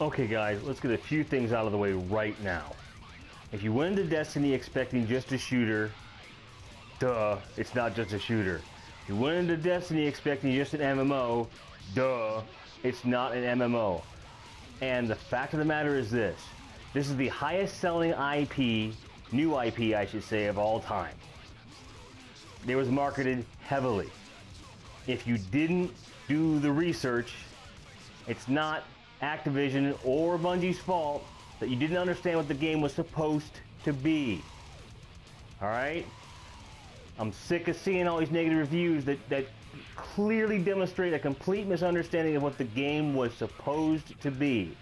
Okay guys, let's get a few things out of the way right now. If you went into Destiny expecting just a shooter, duh, it's not just a shooter. If you went into Destiny expecting just an MMO, duh, it's not an MMO. And the fact of the matter is this is the highest selling IP, new IP I should say, of all time. It was marketed heavily. If you didn't do the research, it's not Activision or Bungie's fault that you didn't understand what the game was supposed to be. Alright? I'm sick of seeing all these negative reviews that clearly demonstrate a complete misunderstanding of what the game was supposed to be.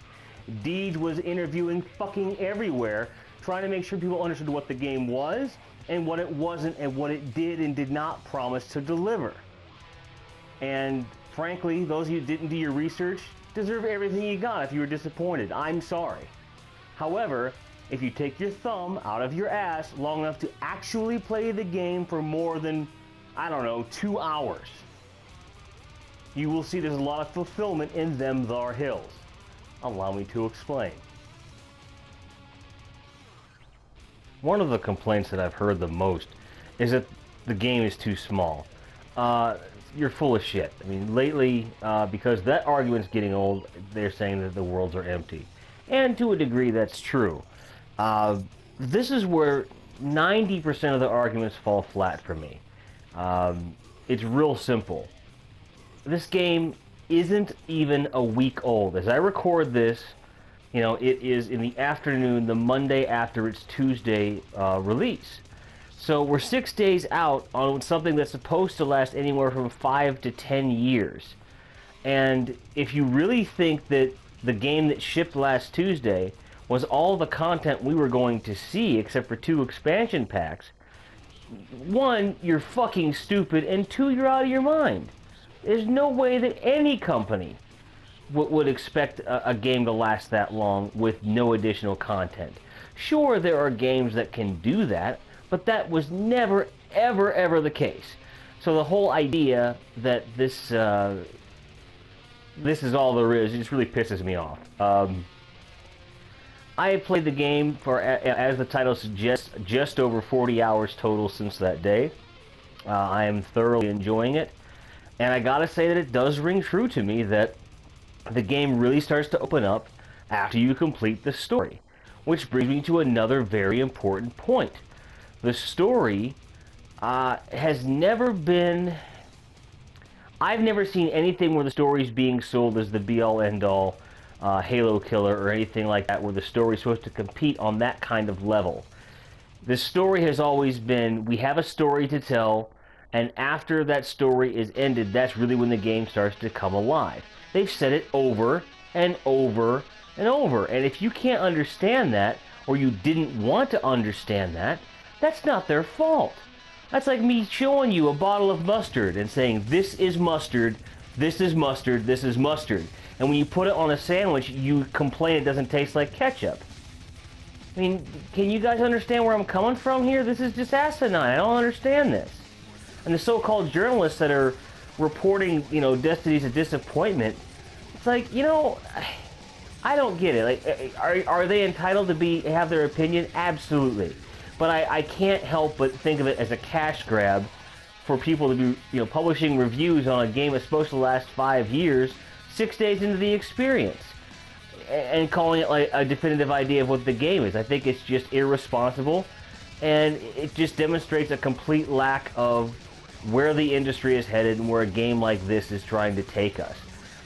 Deej was interviewing fucking everywhere, trying to make sure people understood what the game was, and what it wasn't, and what it did and did not promise to deliver. And frankly, those of you who didn't do your research deserve everything you got if you were disappointed. I'm sorry. However, if you take your thumb out of your ass long enough to actually play the game for more than, I don't know, 2 hours, you will see there's a lot of fulfillment in them thar hills. Allow me to explain. One of the complaints that I've heard the most is that the game is too small. You're full of shit. I mean, lately, because that argument's getting old, they're saying that the worlds are empty. And to a degree, that's true. This is where 90% of the arguments fall flat for me. It's real simple. This game isn't even a week old. As I record this, you know, it is in the afternoon, the Monday after its Tuesday release. So we're 6 days out on something that's supposed to last anywhere from 5 to 10 years. And if you really think that the game that shipped last Tuesday was all the content we were going to see except for 2 expansion packs, 1, you're fucking stupid, and 2, you're out of your mind. There's no way that any company would expect a game to last that long with no additional content. Sure, there are games that can do that, but that was never, ever, ever the case. So the whole idea that this is all there is, it just really pisses me off. I have played the game for, as the title suggests, just over 40 hours total since that day. I am thoroughly enjoying it. And I gotta say that it does ring true to me that the game really starts to open up after you complete the story. Which brings me to another very important point. The story has never been... I've never seen anything where the story is being sold as the be-all, end-all Halo killer or anything like that, where the story is supposed to compete on that kind of level. The story has always been, we have a story to tell, and after that story is ended, that's really when the game starts to come alive. They've said it over and over and over, and if you can't understand that, or you didn't want to understand that, that's not their fault. That's like me showing you a bottle of mustard and saying, this is mustard, this is mustard, this is mustard. And when you put it on a sandwich, you complain it doesn't taste like ketchup. I mean, can you guys understand where I'm coming from here? This is just asinine. I don't understand this. And the so-called journalists that are reporting, you know, Destiny's a disappointment, it's like, you know, I don't get it. Like, are they entitled to have their opinion? Absolutely. But I can't help but think of it as a cash grab for people to be, you know, publishing reviews on a game that's supposed to last 5 years, 6 days into the experience, and calling it like a definitive idea of what the game is. I think it's just irresponsible, and it just demonstrates a complete lack of where the industry is headed and where a game like this is trying to take us.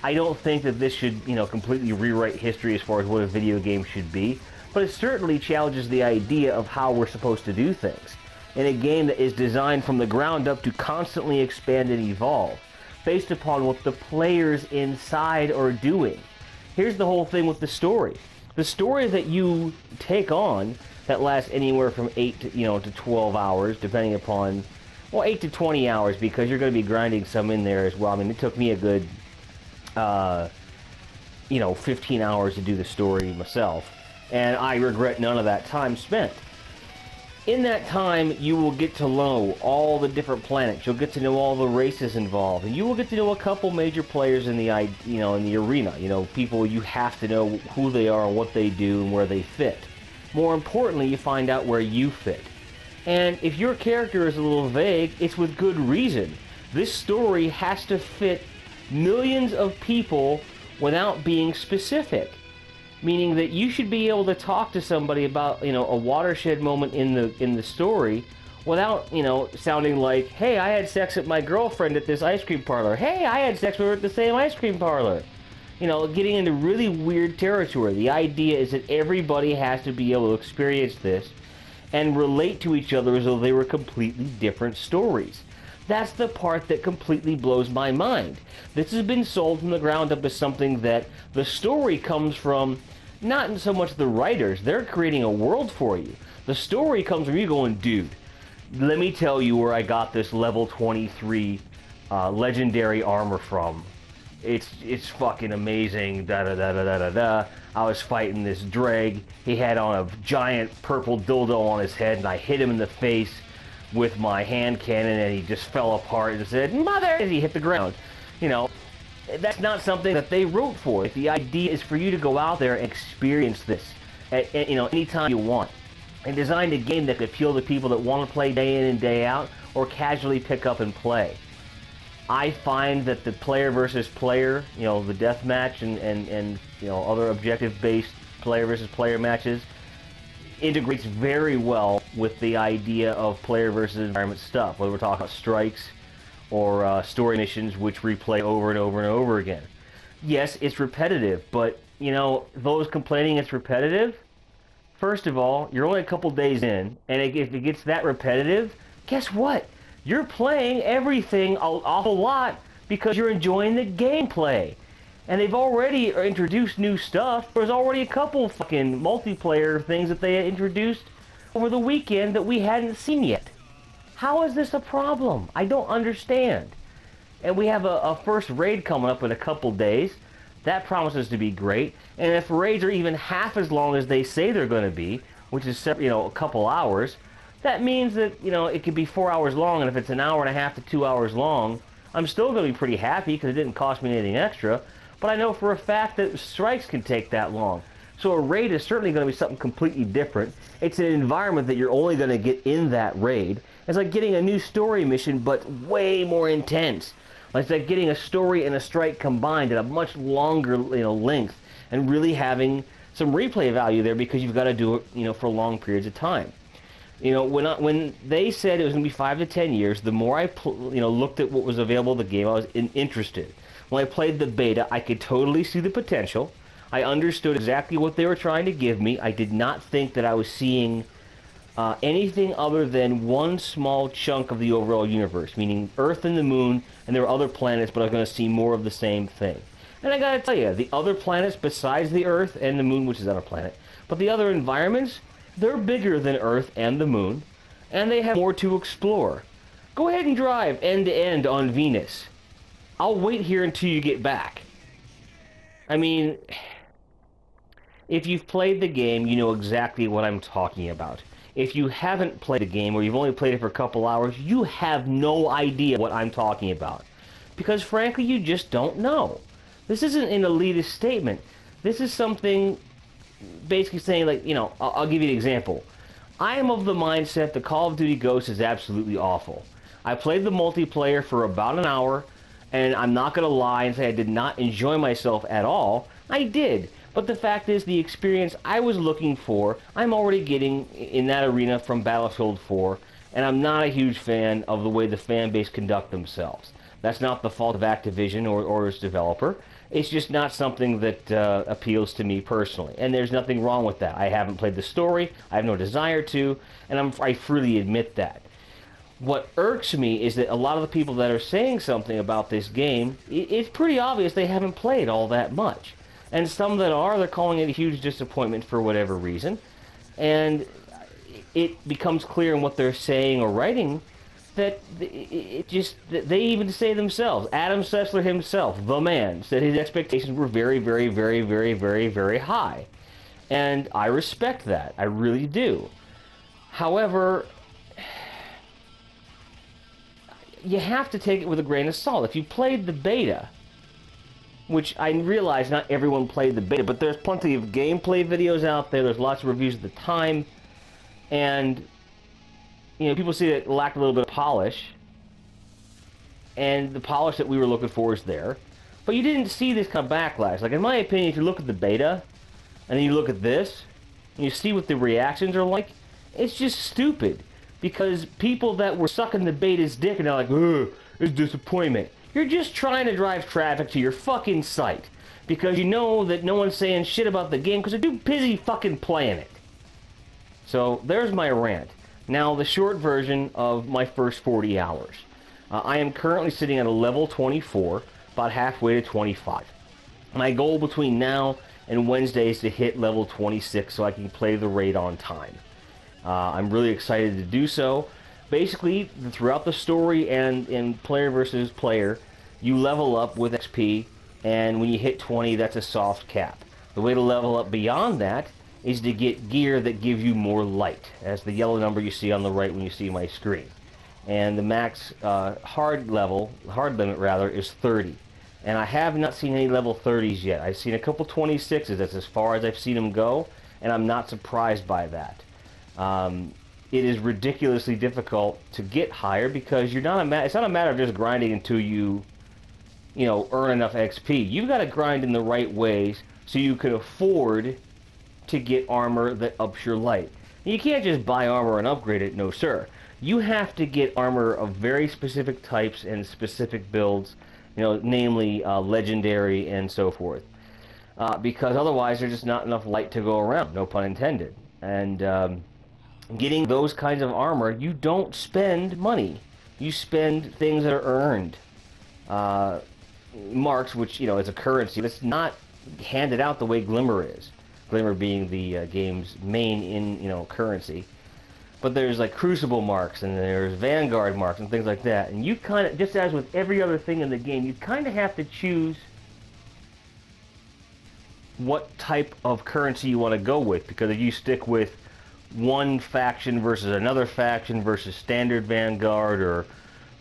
I don't think that this should, you know, completely rewrite history as far as what a video game should be, but it certainly challenges the idea of how we're supposed to do things in a game that is designed from the ground up to constantly expand and evolve based upon what the players inside are doing. Here's the whole thing with the story. The story that you take on that lasts anywhere from 8 to, you know, to 12 hours, depending upon, well, 8 to 20 hours, because you're going to be grinding some in there as well. I mean, it took me a good, you know, 15 hours to do the story myself. And I regret none of that time spent. In that time, you will get to know all the different planets. You'll get to know all the races involved, and you will get to know a couple major players in the in the arena. You know, people you have to know who they are and what they do and where they fit. More importantly, you find out where you fit. And if your character is a little vague, it's with good reason. This story has to fit millions of people without being specific. Meaning that you should be able to talk to somebody about, you know, a watershed moment in the story without, you know, sounding like, hey, I had sex with my girlfriend at this ice cream parlor. Hey, I had sex with her at the same ice cream parlor. You know, getting into really weird territory. The idea is that everybody has to be able to experience this and relate to each other as though they were completely different stories. That's the part that completely blows my mind. This has been sold from the ground up as something that the story comes from not so much the writers. They're creating a world for you. The story comes from you going, dude, let me tell you where I got this level 23 legendary armor from. It's fucking amazing, da-da-da-da-da-da-da. I was fighting this dreg. He had on a giant purple dildo on his head, and I hit him in the face with my hand cannon, and he just fell apart and said, "Mother!" as he hit the ground. You know, that's not something that they wrote for. The idea is for you to go out there and experience this at you know, anytime you want. And designed a game that could appeal to people that want to play day in and day out, or casually pick up and play. I find that the player versus player, you know, the deathmatch and you know, other objective-based player versus player matches integrates very well with the idea of player versus environment stuff, whether we're talking about strikes or story missions which replay over and over and over again. Yes, it's repetitive, but, you know, those complaining it's repetitive, first of all, you're only a couple days in, and if it gets that repetitive, guess what? You're playing everything an awful lot because you're enjoying the gameplay. And they've already introduced new stuff. There's already a couple fucking multiplayer things that they introduced over the weekend that we hadn't seen yet. How is this a problem? I don't understand. And we have a first raid coming up in a couple days. That promises to be great. And if raids are even half as long as they say they're going to be, which is, you know, a couple hours, that means that, you know, it could be 4 hours long, and if it's an hour and a half to 2 hours long, I'm still going to be pretty happy because it didn't cost me anything extra. But I know for a fact that strikes can take that long. So a raid is certainly going to be something completely different. It's an environment that you're only going to get in that raid. It's like getting a new story mission, but way more intense. It's like getting a story and a strike combined at a much longer, you know, length, and really having some replay value there because you've got to do it, you know, for long periods of time. You know, when they said it was going to be 5 to 10 years, the more I looked at what was available in the game, I was interested. When I played the beta, I could totally see the potential. I understood exactly what they were trying to give me. I did not think that I was seeing anything other than one small chunk of the overall universe, meaning Earth and the Moon, and there were other planets, but I was going to see more of the same thing. And I got to tell you, the other planets besides the Earth and the Moon, which is not a planet, but the other environments, they're bigger than Earth and the Moon, and they have more to explore. Go ahead and drive end to end on Venus. I'll wait here until you get back. I mean, if you've played the game, you know exactly what I'm talking about. If you haven't played the game, or you've only played it for a couple hours, you have no idea what I'm talking about. Because frankly, you just don't know. This isn't an elitist statement. This is something basically saying, like, you know, I'll give you an example. I am of the mindset that Call of Duty Ghosts is absolutely awful. I played the multiplayer for about an hour, and I'm not going to lie and say I did not enjoy myself at all. I did. But the fact is, the experience I was looking for, I'm already getting in that arena from Battlefield 4, and I'm not a huge fan of the way the fan base conduct themselves. That's not the fault of Activision or its developer. It's just not something that appeals to me personally. And there's nothing wrong with that. I haven't played the story, I have no desire to, and I freely admit that. What irks me is that a lot of the people that are saying something about this game, it's pretty obvious they haven't played all that much. And some that are, they're calling it a huge disappointment for whatever reason. And it becomes clear in what they're saying or writing that they even say themselves. Adam Sessler himself, the man, said his expectations were very, very, very, very, very, very high. And I respect that. I really do. However, you have to take it with a grain of salt. If you played the beta, which I realize not everyone played the beta, but there's plenty of gameplay videos out there, there's lots of reviews at the time, and, you know, people see it lacked a little bit of polish, and the polish that we were looking for is there, but you didn't see this kind of backlash. Like, in my opinion, if you look at the beta, and then you look at this, and you see what the reactions are like, it's just stupid. Because people that were sucking the beta's dick and they're like, ugh, it's disappointment. You're just trying to drive traffic to your fucking site. Because you know that no one's saying shit about the game because they're too busy fucking playing it. So, there's my rant. Now, the short version of my first 40 hours. I am currently sitting at a level 24, about halfway to 25. My goal between now and Wednesday is to hit level 26 so I can play the raid on time. I'm really excited to do so. Basically, throughout the story and in player versus player, you level up with XP, and when you hit 20, that's a soft cap. The way to level up beyond that is to get gear that gives you more light, as the yellow number you see on the right when you see my screen. And the max hard limit rather, is 30. And I have not seen any level 30s yet. I've seen a couple 26s, that's as far as I've seen them go, and I'm not surprised by that. It is ridiculously difficult to get higher because you're not it's not a matter of just grinding until you know, earn enough XP. You've got to grind in the right ways so you can afford to get armor that ups your light. You can't just buy armor and upgrade it, no sir. You have to get armor of very specific types and specific builds, you know, namely legendary and so forth. Because otherwise there's just not enough light to go around, no pun intended. And getting those kinds of armor, you don't spend money. You spend things that are earned. Marks, which, you know, is a currency that's not handed out the way Glimmer is. Glimmer being the game's main currency. But there's like Crucible marks, and there's Vanguard marks, and things like that. And you kind of, just as with every other thing in the game, you kind of have to choose what type of currency you want to go with. Because if you stick with one faction versus another faction versus standard Vanguard or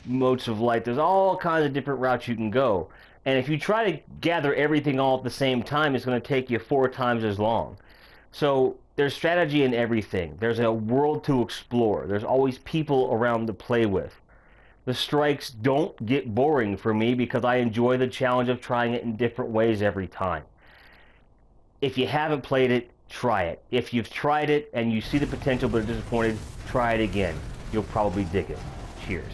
Motes of Light, there's all kinds of different routes you can go. And if you try to gather everything all at the same time, it's going to take you 4 times as long. So there's strategy in everything. There's a world to explore. There's always people around to play with. The strikes don't get boring for me because I enjoy the challenge of trying it in different ways every time. If you haven't played it, try it. If you've tried it and you see the potential but are disappointed, try it again. You'll probably dig it. Cheers.